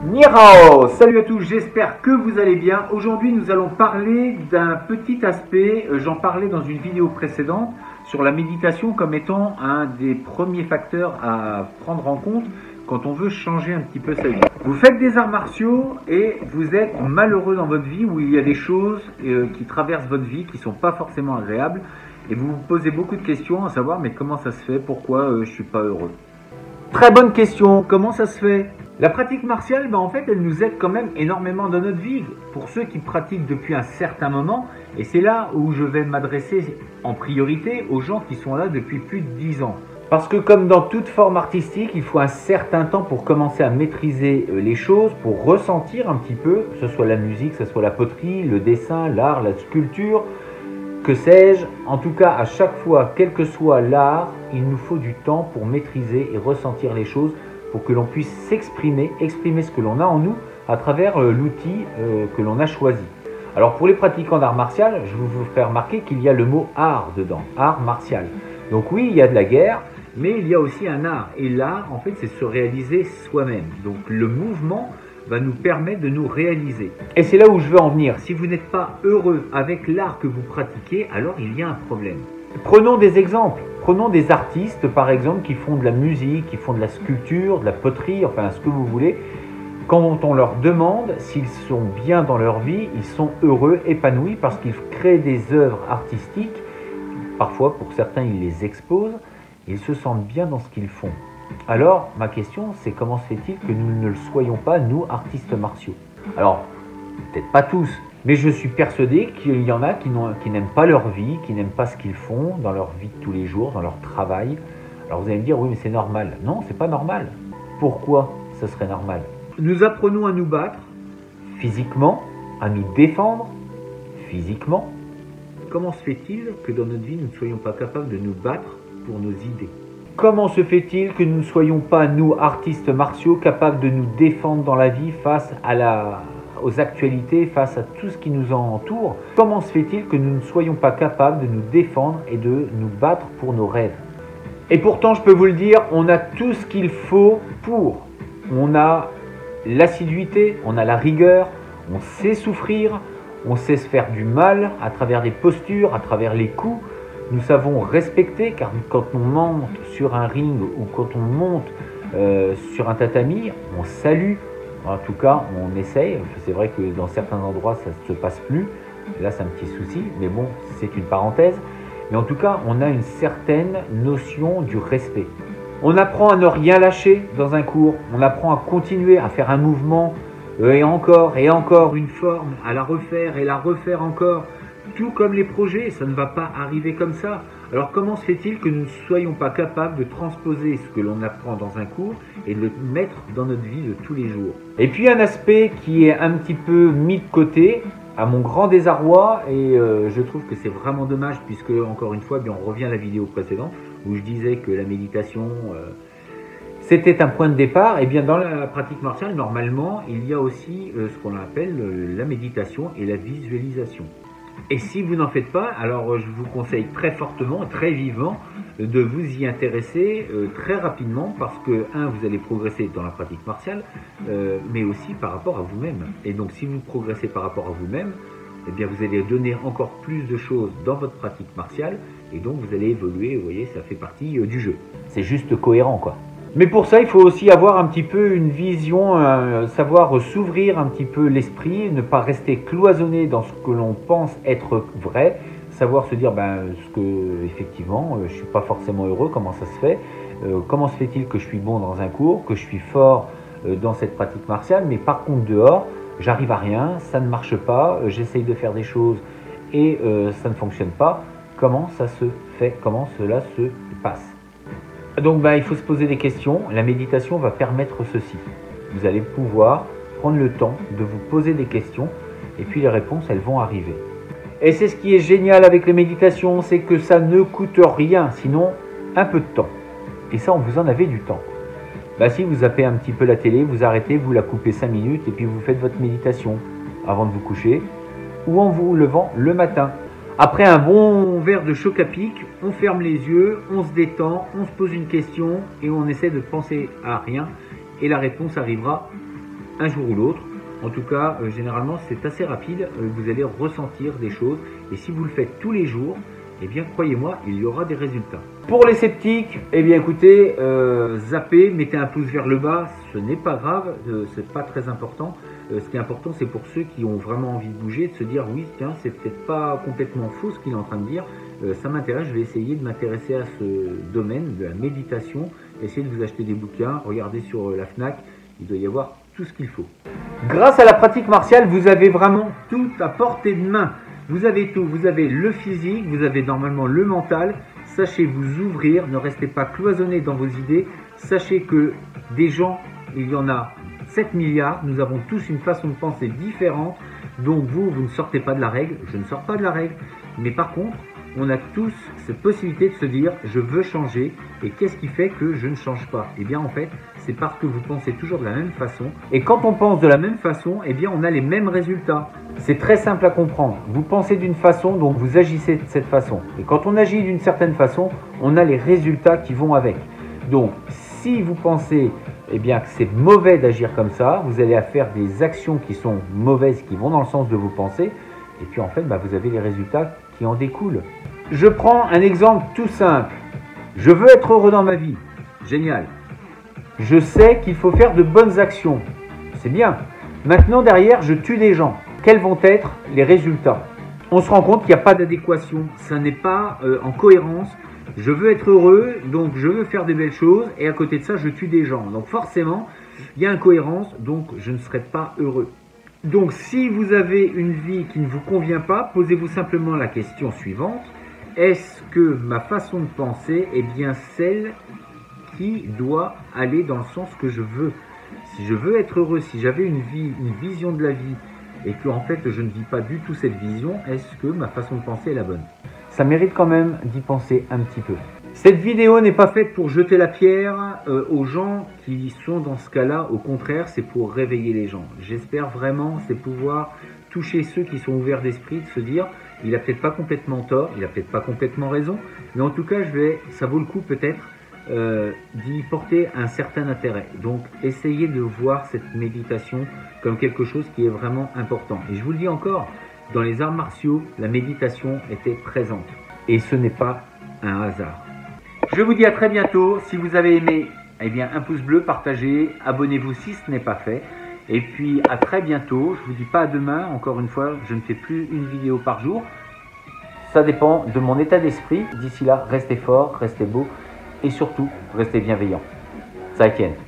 Ni hao! Salut à tous, j'espère que vous allez bien. Aujourd'hui, nous allons parler d'un petit aspect, j'en parlais dans une vidéo précédente, sur la méditation comme étant un des premiers facteurs à prendre en compte quand on veut changer un petit peu sa vie. Vous faites des arts martiaux et vous êtes malheureux dans votre vie, où il y a des choses qui traversent votre vie qui ne sont pas forcément agréables, et vous vous posez beaucoup de questions à savoir, mais comment ça se fait, pourquoi je ne suis pas heureux? Très bonne question, comment ça se fait? La pratique martiale, en fait, elle nous aide quand même énormément dans notre vie. Pour ceux qui pratiquent depuis un certain moment, et c'est là où je vais m'adresser en priorité aux gens qui sont là depuis plus de 10 ans. Parce que comme dans toute forme artistique, il faut un certain temps pour commencer à maîtriser les choses, pour ressentir un petit peu, que ce soit la musique, que ce soit la poterie, le dessin, l'art, la sculpture, que sais-je. En tout cas, à chaque fois, quel que soit l'art, il nous faut du temps pour maîtriser et ressentir les choses, pour que l'on puisse s'exprimer, exprimer ce que l'on a en nous à travers l'outil que l'on a choisi. Alors pour les pratiquants d'art martial, je vais vous faire remarquer qu'il y a le mot art dedans, art martial. Donc oui, il y a de la guerre, mais il y a aussi un art. Et l'art, en fait, c'est se réaliser soi-même. Donc le mouvement va nous permettre de nous réaliser. Et c'est là où je veux en venir. Si vous n'êtes pas heureux avec l'art que vous pratiquez, alors il y a un problème. Prenons des exemples. Prenons des artistes, par exemple, qui font de la musique, qui font de la sculpture, de la poterie, enfin ce que vous voulez. Quand on leur demande s'ils sont bien dans leur vie, ils sont heureux, épanouis, parce qu'ils créent des œuvres artistiques. Parfois, pour certains, ils les exposent. Ils se sentent bien dans ce qu'ils font. Alors, ma question, c'est comment se fait-il que nous ne le soyons pas, nous, artistes martiaux? Alors, peut-être pas tous, mais je suis persuadé qu'il y en a qui n'aiment pas leur vie, qui n'aiment pas ce qu'ils font dans leur vie de tous les jours, dans leur travail. Alors vous allez me dire, oui, mais c'est normal. Non, c'est pas normal. Pourquoi ce serait normal? Nous apprenons à nous battre physiquement, à nous défendre physiquement. Comment se fait-il que dans notre vie, nous ne soyons pas capables de nous battre pour nos idées? Comment se fait-il que nous ne soyons pas, nous, artistes martiaux, capables de nous défendre dans la vie face aux actualités, face à tout ce qui nous entoure? Comment se fait-il que nous ne soyons pas capables de nous défendre et de nous battre pour nos rêves? Et pourtant, je peux vous le dire, on a tout ce qu'il faut pour. On a l'assiduité, on a la rigueur, on sait souffrir, on sait se faire du mal à travers les postures, à travers les coups. Nous savons respecter, car quand on monte sur un ring ou quand on monte sur un tatami, on salue. En tout cas, on essaye. C'est vrai que dans certains endroits, ça ne se passe plus. Là, c'est un petit souci, mais bon, c'est une parenthèse. Mais en tout cas, on a une certaine notion du respect. On apprend à ne rien lâcher dans un cours. On apprend à continuer à faire un mouvement et encore une forme, à la refaire et la refaire encore. Tout comme les projets, ça ne va pas arriver comme ça. Alors comment se fait-il que nous ne soyons pas capables de transposer ce que l'on apprend dans un cours et de le mettre dans notre vie de tous les jours? Et puis un aspect qui est un petit peu mis de côté, à mon grand désarroi, et je trouve que c'est vraiment dommage, puisque encore une fois, on revient à la vidéo précédente, où je disais que la méditation, c'était un point de départ. Et bien dans la pratique martiale, normalement, il y a aussi ce qu'on appelle la méditation et la visualisation. Et si vous n'en faites pas, alors je vous conseille très fortement, très vivement, de vous y intéresser très rapidement, parce que, vous allez progresser dans la pratique martiale, mais aussi par rapport à vous-même. Et donc si vous progressez par rapport à vous-même, eh bien vous allez donner encore plus de choses dans votre pratique martiale, et donc vous allez évoluer, vous voyez, ça fait partie du jeu. C'est juste cohérent, quoi. Mais pour ça, il faut aussi avoir un petit peu une vision, savoir s'ouvrir un petit peu l'esprit, ne pas rester cloisonné dans ce que l'on pense être vrai, savoir se dire effectivement, je ne suis pas forcément heureux, comment ça se fait, comment se fait-il que je suis bon dans un cours, que je suis fort dans cette pratique martiale, mais par contre dehors, j'arrive à rien, ça ne marche pas, j'essaye de faire des choses et ça ne fonctionne pas. Comment ça se fait? Comment cela se passe? Donc il faut se poser des questions. La méditation va permettre ceci. Vous allez pouvoir prendre le temps de vous poser des questions et puis les réponses, elles vont arriver. Et c'est ce qui est génial avec les méditations, c'est que ça ne coûte rien, sinon un peu de temps. Et ça, vous en avez du temps. Si vous zappez un petit peu la télé, vous arrêtez, vous la coupez 5 minutes et puis vous faites votre méditation avant de vous coucher ou en vous levant le matin. Après un bon verre de choc à pic, on ferme les yeux, on se détend, on se pose une question et on essaie de penser à rien et la réponse arrivera un jour ou l'autre. En tout cas, généralement, c'est assez rapide. Vous allez ressentir des choses. Et si vous le faites tous les jours, eh bien, croyez-moi, il y aura des résultats. Pour les sceptiques, eh bien, écoutez, zappez, mettez un pouce vers le bas. Ce n'est pas grave, c'est pas très important. Ce qui est important, c'est pour ceux qui ont vraiment envie de bouger, de se dire, oui, tiens, c'est peut-être pas complètement faux ce qu'il est en train de dire. Ça m'intéresse, je vais essayer de m'intéresser à ce domaine de la méditation. Essayez de vous acheter des bouquins, regardez sur la FNAC, il doit y avoir tout ce qu'il faut. Grâce à la pratique martiale, vous avez vraiment tout à portée de main. Vous avez tout, vous avez le physique, vous avez normalement le mental. Sachez vous ouvrir, ne restez pas cloisonné dans vos idées. Sachez que des gens, il y en a 7 milliards, nous avons tous une façon de penser différente. Donc vous ne sortez pas de la règle, je ne sors pas de la règle. Mais par contre, on a tous cette possibilité de se dire je veux changer et qu'est-ce qui fait que je ne change pas? Eh bien en fait c'est parce que vous pensez toujours de la même façon et quand on pense de la même façon, eh bien on a les mêmes résultats. C'est très simple à comprendre. Vous pensez d'une façon, donc vous agissez de cette façon. Et quand on agit d'une certaine façon, on a les résultats qui vont avec. Donc si vous pensez eh bien, que c'est mauvais d'agir comme ça, vous allez faire des actions qui sont mauvaises, qui vont dans le sens de vos pensées et puis en fait vous avez les résultats qui en découlent. Je prends un exemple tout simple. Je veux être heureux dans ma vie. Génial. Je sais qu'il faut faire de bonnes actions. C'est bien. Maintenant, derrière, je tue des gens. Quels vont être les résultats? On se rend compte qu'il n'y a pas d'adéquation. Ça n'est pas en cohérence. Je veux être heureux, donc je veux faire des belles choses. Et à côté de ça, je tue des gens. Donc forcément, il y a incohérence. Donc je ne serai pas heureux. Donc si vous avez une vie qui ne vous convient pas, posez-vous simplement la question suivante. Est-ce que ma façon de penser est bien celle qui doit aller dans le sens que je veux? Si je veux être heureux, si j'avais une vision de la vie et que en fait je ne vis pas du tout cette vision, est-ce que ma façon de penser est la bonne? Ça mérite quand même d'y penser un petit peu. Cette vidéo n'est pas faite pour jeter la pierre aux gens qui sont dans ce cas-là. Au contraire, c'est pour réveiller les gens. J'espère vraiment, c'est pouvoir toucher ceux qui sont ouverts d'esprit, de se dire, il a peut-être pas complètement tort, il a peut-être pas complètement raison, mais en tout cas, ça vaut le coup peut-être d'y porter un certain intérêt. Donc, essayez de voir cette méditation comme quelque chose qui est vraiment important. Et je vous le dis encore, dans les arts martiaux, la méditation était présente. Et ce n'est pas un hasard. Je vous dis à très bientôt. Si vous avez aimé, eh bien, un pouce bleu, partagez, abonnez-vous si ce n'est pas fait. Et puis à très bientôt. Je ne vous dis pas à demain. Encore une fois, je ne fais plus une vidéo par jour. Ça dépend de mon état d'esprit. D'ici là, restez fort, restez beau et surtout, restez bienveillant. Zaijian.